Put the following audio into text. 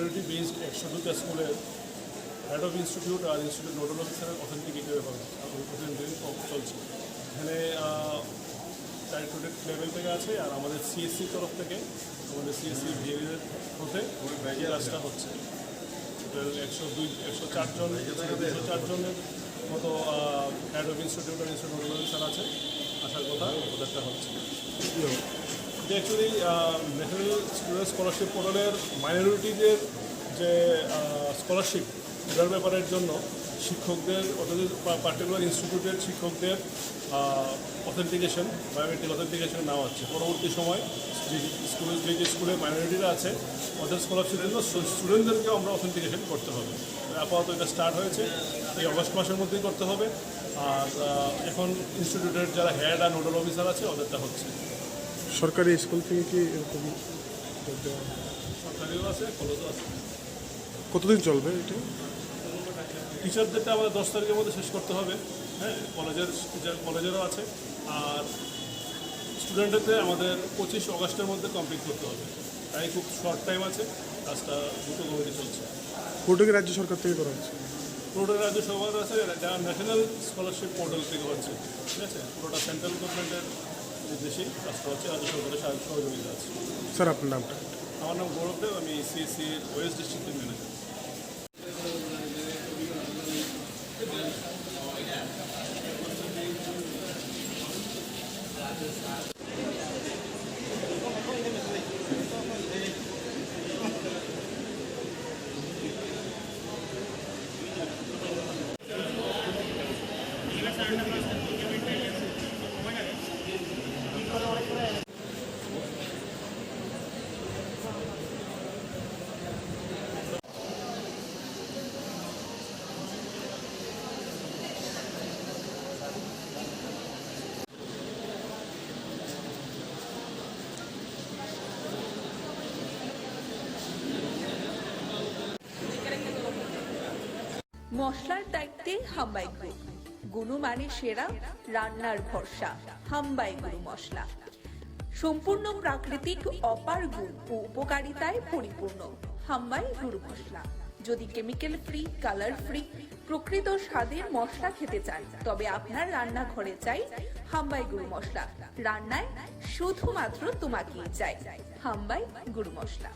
Minority based 102টা স্কুলের head of institute আর ইনস্টিটিউট নোডাল অফিসারের অথেন্টিকেটের চলছে। এখানে ডাইরেক্টরেট লেভেল থেকে আছে, আর আমাদের সিএসসির তরফ থেকে আমাদের সিএসসি ভিএর হতে কাজটা হচ্ছে। টোটাল 104 জনের মতো হেড অফ ইনস্টিটিউট আর ইনস্টিটিউট নোডাল অফিসার আছে, আসার কথা ওদেরটা হচ্ছে। যে অ্যাকচুয়ালি ন্যাশনাল স্টুডেন্ট স্কলারশিপ পোর্টালের মাইনরিটিদের যে স্কলারশিপ এটার ব্যাপারের জন্য শিক্ষকদের অর্থাৎ পার্টিকুলার ইনস্টিটিউটের শিক্ষকদের অথেন্টিকেশন, বায়োমেট্রিক অথেন্টিকেশন নেওয়া হচ্ছে। পরবর্তী সময় যে স্কুলে মাইনরিটিরা আছে ওদের স্কলারশিপের জন্য স্টুডেন্টদেরকেও আমরা অথেন্টিকেশন করতে হবে। আপাতত এটা স্টার্ট হয়েছে, এই অগস্ট মাসের মধ্যেই করতে হবে। আর এখন ইনস্টিটিউটের যারা হেড আর নোডাল অফিসার আছে ওদেরটা হচ্ছে। সরকারি স্কুল থেকে কি এরকম সরকারিও আছে, কলেজও আছে। কতদিন চলবে এটা? টিচারদেরটা আমাদের 10 তারিখের মধ্যে শেষ করতে হবে। হ্যাঁ, কলেজেরও আছে। আর স্টুডেন্টদের আমাদের 25 অগস্টের মধ্যে কমপ্লিট করতে হবে। তাই খুব শর্ট টাইম আছে, কাজটা দুটো কমিটি চলছে। পুরোটাকে রাজ্য সরকার থেকে করা হচ্ছে? পুরোটা রাজ্য সরকার আছে, যারা ন্যাশনাল স্কলারশিপ পোর্টাল থেকে হচ্ছে। ঠিক আছে, পুরোটা সেন্ট্রাল গভর্নমেন্টের নির্দেশেই কাজটা হচ্ছে, রাজ্য সরকারের সহযোগিতা আছে। স্যার আপনার নামটা? আমার নাম গৌরব দেব, আমি সিএসসির ওয়েস্ট ডিস্ট্রিক্টের ম্যানেজার। মশলার দায়িত্বে হাম্বাই গ্রুপ, গুণমানে সেরা, রান্নার ভরসা। হাম্বাই গুরু মশলা সম্পূর্ণ প্রাকৃতিক, অপার গুণ ও উপকারিতায় পরিপূর্ণ। হাম্বাই গুরু মশলা। যদি কেমিক্যাল ফ্রি, কালার ফ্রি, প্রকৃত স্বাদের মশলা খেতে চান, তবে আপনার রান্নাঘরে চাই হাম্বাই গুরু মশলা। রান্নায় শুধুমাত্র তোমাকেই চাই হাম্বাই গুরু মশলা।